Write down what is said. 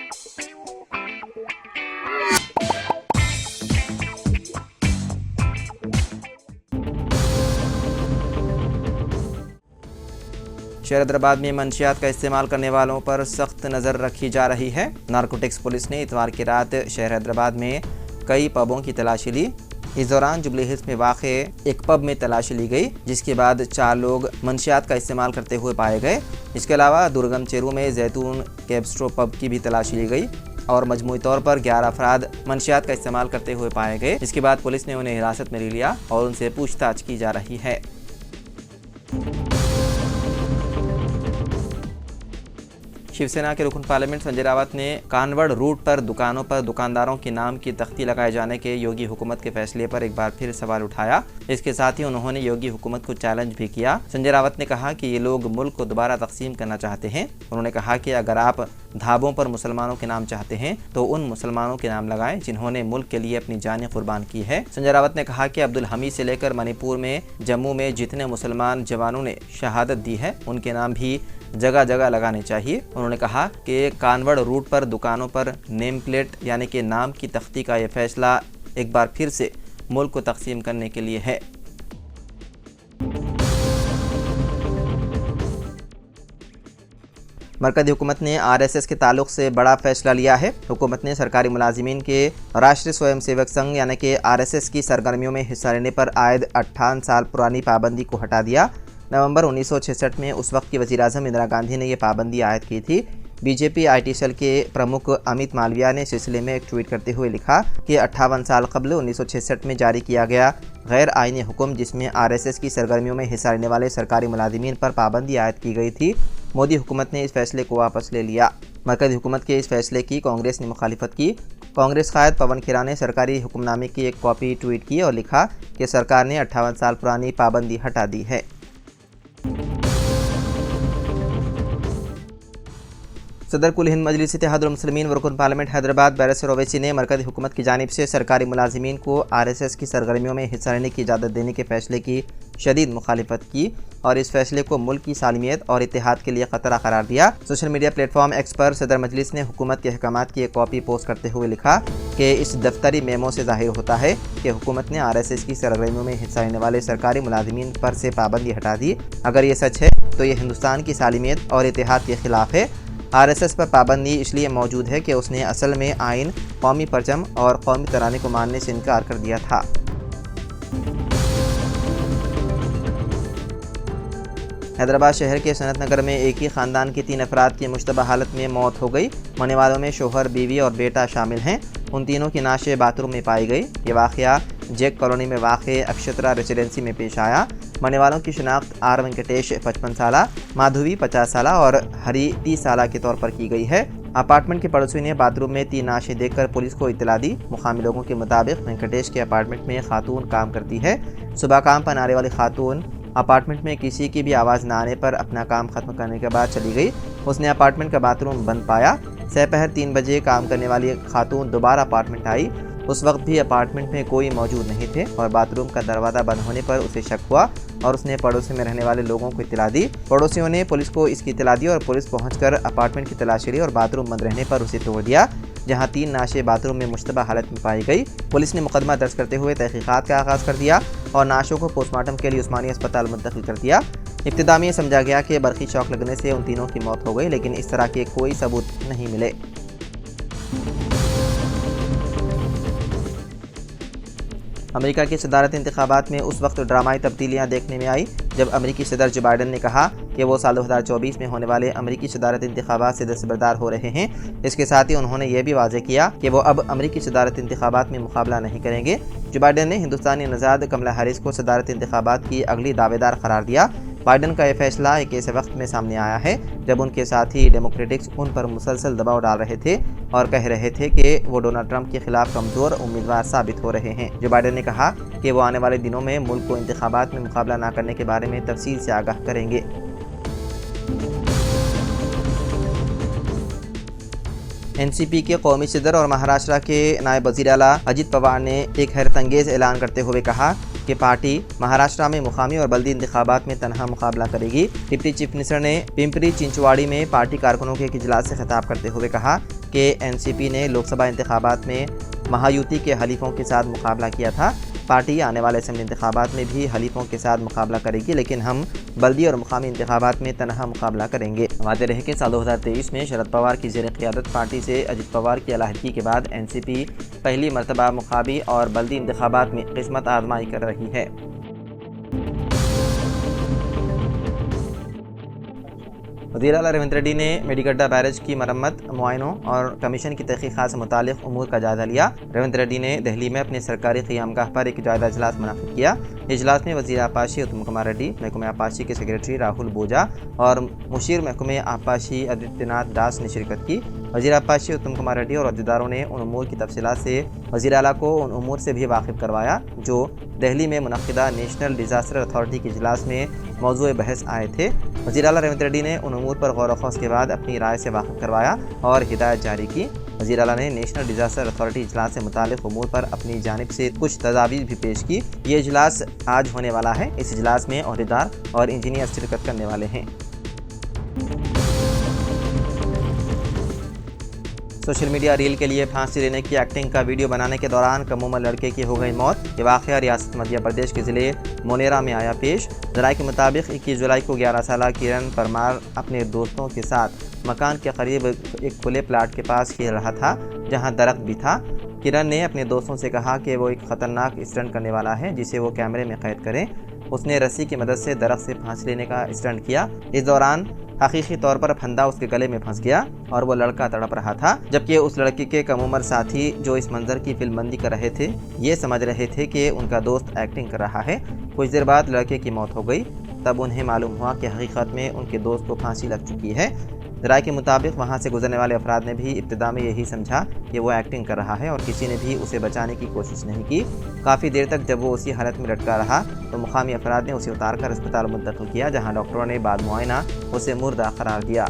शहर हैदराबाद में मंशियात का इस्तेमाल करने वालों पर सख्त नज़र रखी जा रही है। नारकोटिक्स पुलिस ने इतवार की रात शहर हैदराबाद में कई पबों की तलाशी ली। इस दौरान जुबली हिल्स में वाक़े एक पब में तलाशी ली गई, जिसके बाद 4 लोग मंशियात का इस्तेमाल करते हुए पाए गए। इसके अलावा दुर्गम चेरू में जैतून कैब्स्ट्रो पब की भी तलाशी ली गई और मजमूई तौर पर 11 अफराद मंशियात का इस्तेमाल करते हुए पाए गए। इसके बाद पुलिस ने उन्हें हिरासत में ले लिया और उनसे पूछताछ की जा रही है। शिवसेना के रुकन पार्लियामेंट संजय रावत ने कानवड़ रूट पर दुकानों पर दुकानदारों के नाम की तख्ती लगाए जाने के योगी हुकूमत के फैसले पर एक बार फिर सवाल उठाया। इसके साथ ही उन्होंने योगी हुकूमत को चैलेंज भी किया। संजय रावत ने कहा कि ये लोग मुल्क को दोबारा तकसीम करना चाहते हैं। उन्होंने कहा कि अगर आप ढाबों पर मुसलमानों के नाम चाहते हैं तो उन मुसलमानों के नाम लगाएं जिन्होंने मुल्क के लिए अपनी जानें कुर्बान की है। संजय रावत ने कहा कि अब्दुल हमीद से लेकर मणिपुर में जम्मू में जितने मुसलमान जवानों ने शहादत दी है उनके नाम भी जगह जगह लगाने चाहिए। उन्होंने कहा कि कानवड़ रूट पर दुकानों पर नेम प्लेट यानी कि नाम की तख्ती का यह फैसला एक बार फिर से मुल्क को तकसीम करने के लिए है। मरकज़ी हुकूमत ने RSS के ताल्लुक से बड़ा फैसला लिया है। हुकूमत ने सरकारी मुलाजिमीन के राष्ट्रीय स्वयंसेवक संघ यानी कि RSS की सरगर्मियों में हिस्सा लेने पर आयद 58 साल पुरानी पाबंदी को हटा दिया। नवंबर 1966 में उस वक्त की वज़ीर-ए-आज़म इंदिरा गांधी ने यह पाबंदी आयद की थी। बीजेपी IT सेल के प्रमुख अमित मालविया ने इस सिलसिले में एक ट्वीट करते हुए लिखा कि 58 साल कबल 1966 में जारी किया गया गैर आइनी हुक्म जिसमें RSS की सरगर्मियों में हिस्सा लेने वाले सरकारी मुलाजिमीन पर पाबंदी आयद की गई थी, मोदी हुकूमत ने इस फैसले को वापस ले लिया। मरकज़ी हुकूमत के इस फैसले की कांग्रेस ने मुखालिफत की। कांग्रेस कायद पवन खेरा ने सरकारी हुक्मनामे की एक कॉपी ट्वीट की और लिखा कि सरकार ने 58 साल पुरानी पाबंदी हटा दी है। सदर कुल हिंद मजलिस इत्तेहादुल मुस्लिमीन व रुकन पार्लियामेंट हैदराबाद बैरिस्टर ओवैसी ने मरकज़ी हुकूमत की जानिब से सरकारी मुलाजिमीन को RSS की सरगर्मियों में हिस्सा लेने की इजाज़त देने के फैसले की शदीद मुखालिफत की और इस फैसले को मुल्क की सालमियत और इत्तेहाद के लिए ख़तरा करार दिया। सोशल मीडिया प्लेटफॉर्म एक्स पर सदर मजलिस ने हुकूमत के अहकामात की एक कॉपी पोस्ट करते हुए लिखा कि इस दफ्तरी मेमो से ज़ाहिर होता है कि हुकूमत ने RSS की सरगर्मियों में हिस्सा लेने वाले सरकारी मुलाजिमीन पर से पाबंदी हटा दी। अगर ये सच है तो ये हिंदुस्तान की सालमियत और इत्तेहाद के ख़िलाफ़ है। RSS पर पाबंदी इसलिए मौजूद है कि उसने असल में आइन, कौमी परचम और कौमी तराने को मानने से इनकार कर दिया था। हैदराबाद शहर के सनत नगर में एक ही ख़ानदान के 3 अफराद की मुश्तबा हालत में मौत हो गई। मरने वालों में शोहर, बीवी और बेटा शामिल हैं। उन तीनों की नाशें बाथरूम में पाई गई। ये वाक़या जैक कॉलोनी में वाक़े अक्षत्रा रेसिडेंसी में पेश आया। मरने वालों की शिनाख्त R वेंकटेश 55 साला, माधवी 50 साला और हरी 30 साला के तौर पर की गई है। अपार्टमेंट के पड़ोसी ने बाथरूम में 3 नाशें देखकर पुलिस को इत्तला दी। मुकामी लोगों के मुताबिक वेंकटेश के अपार्टमेंट में खातून काम करती है। सुबह काम पर आने वाली खातून अपार्टमेंट में किसी की भी आवाज़ न आने पर अपना काम ख़त्म करने के बाद चली गई। उसने अपार्टमेंट का बाथरूम बंद पाया। दोपहर 3 बजे काम करने वाली खातून दोबारा अपार्टमेंट आई। उस वक्त भी अपार्टमेंट में कोई मौजूद नहीं थे और बाथरूम का दरवाज़ा बंद होने पर उसे शक हुआ और उसने पड़ोसी में रहने वाले लोगों को इत्तला दी। पड़ोसियों ने पुलिस को इसकी इत्तला दी और पुलिस पहुंचकर अपार्टमेंट की तलाशी ली और बाथरूम बंद रहने पर उसे तोड़ दिया, जहां 3 नाशें बाथरूम में मुश्तबा हालत में पाई गई। पुलिस ने मुकदमा दर्ज करते हुए तहकीकात का आगाज़ कर दिया और नाशों को पोस्टमार्टम के लिए उस्मानिया अस्पताल मुंतकिल कर दिया। इब्तिदा में समझा गया कि बरक़ी शॉक लगने से उन तीनों की मौत हो गई, लेकिन इस तरह के कोई सबूत नहीं मिले। अमेरिका के सदारती इंतखाबात में उस वक्त ड्रामाई तब्दीलियाँ देखने में आई जब अमेरिकी सदर जो बाइडन ने कहा कि वो साल 2024 में होने वाले अमेरिकी सदारती इंतखाबात से दस्तबरदार हो रहे हैं। इसके साथ ही उन्होंने ये भी वाज़ेह किया कि वो अब अमेरिकी सदारती इंतखाबात में मुकाबला नहीं करेंगे। जो बाइडन ने हिंदुस्तानी नज़ाद कमला हैरिस को सदारती इंतखाबात की अगली दावेदार करार दिया। बाइडन का यह फैसला एक ऐसे वक्त में सामने आया है जब उनके साथी डेमोक्रेटिक्स उन पर मुसलसल दबाव डाल रहे थे और कह रहे थे कि वो डोनाल्ड ट्रंप के खिलाफ कमज़ोर उम्मीदवार साबित हो रहे हैं। जो बाइडन ने कहा कि वो आने वाले दिनों में मुल्क को इंतखाबात में मुकाबला न करने के बारे में तफसील से आगाह करेंगे। एनसीपी के कौमी सदर और महाराष्ट्र के नायब वज़ीर आला अजित पवार ने एक हैरतअंगेज़ ऐलान करते हुए कहा कि पार्टी महाराष्ट्र में मुकामी और बल्दी इंतखाबात में तनहा मुकाबला करेगी। डिप्टी चीफ मिनिस्टर ने पिंपरी चिंचवाड़ी में पार्टी कारकुनों के एक इजलास से खिताब करते हुए कहा कि एनसीपी ने लोकसभा इंतखाबात में महायुति के हलीफों के साथ मुकाबला किया था। पार्टी आने वाले असेंबली इंतखाबात में भी हलीफों के साथ मुकाबला करेगी, लेकिन हम बल्दी और मुकामी इंतखाबात में तनहा मुकाबला करेंगे। वादे रहे कि साल 2023 में शरद पवार की ज़ेर क़ियादत पार्टी से अजित पवार की अलहदगी के बाद एनसीपी पहली मरतबा मुकामी और बल्दी इंतखाबात में किस्मत आजमाई कर रही है। वज़ीर आला रेवंत रेड्डी ने मेडिगड्डा बैरेज की मरम्मत, मुआयनों और कमीशन की तहक़ीक़ात से मुतालिक उमूर का जायज़ा लिया। रेवंत रेड्डी ने दिल्ली में अपने सरकारी क़ियामगाह पर एक जायज़ा इजलास मुनक़्क़िद किया। इजलास में वज़ीर आबपाशी उत्तम कुमार रेड्डी, महकमे आबपाशी के सेक्रेटरी राहुल बोजा और मुशीर महकमे आबपाशी आदित्यनाथ दास ने शिरकत की। वज़ीर आबपाशी उत्तम कुमार रेड्डी और अहदेदारों ने उन उमूर की तफसीलात से वज़ीर आला को उन उमूर से भी वाकिफ़ करवाया जो दिल्ली में मुनक़्क़िदा नेशनल डिज़ास्टर अथॉरिटी के इजलास में मौज़ूए बहस आए थे। वज़ीर आला रेवंत रेड्डी ने उन उमूर पर गौर व ख़ौस के बाद अपनी राय से वाकिफ़ करवाया और हिदायत जारी की। वज़ीर आला ने नेशनल डिज़ास्टर अथॉरिटी इजलास से मुतालिक उमूर पर अपनी जानिब से कुछ तजावीज़ भी पेश की। ये इजलास आज होने वाला है। इस इजलास में अहदेदार और इंजीनियर शिरकत करने वाले हैं। सोशल मीडिया रील के लिए फांसी लेने की एक्टिंग का वीडियो बनाने के दौरान कम उम्र लड़के की हो गई मौत। ये वाक़या रियासत मध्य प्रदेश के ज़िले मोनेरा में आया पेश। ज़राए के मुताबिक 21 जुलाई को 11 साल किरण परमार अपने दोस्तों के साथ मकान के करीब एक खुले प्लाट के पास खेल रहा था जहां दरख्त भी था। किरण ने अपने दोस्तों से कहा कि वो एक ख़तरनाक स्टंट करने वाला है जिसे वो कैमरे में कैद करें। उसने रस्सी की मदद से दरख्त से फांसी लेने का स्टंट किया। इस दौरान हकीकी तौर पर फंदा उसके गले में फंस गया और वो लड़का तड़प रहा था, जबकि उस लड़के के कम उम्र साथी जो इस मंजर की फिल्मबंदी कर रहे थे ये समझ रहे थे कि उनका दोस्त एक्टिंग कर रहा है। कुछ देर बाद लड़के की मौत हो गई। तब उन्हें मालूम हुआ कि हकीकत में उनके दोस्त को फांसी लग चुकी है। राय के मुताबिक वहां से गुजरने वाले अफराद ने भी इब्तिदा में यही समझा कि वो एक्टिंग कर रहा है और किसी ने भी उसे बचाने की कोशिश नहीं की। काफ़ी देर तक जब वो उसी हालत में लटका रहा तो मुकामी अफराद ने उसे उतारकर अस्पताल मुंतकिल किया, जहां डॉक्टरों ने बाद मुआयना उसे मुर्दा करार दिया।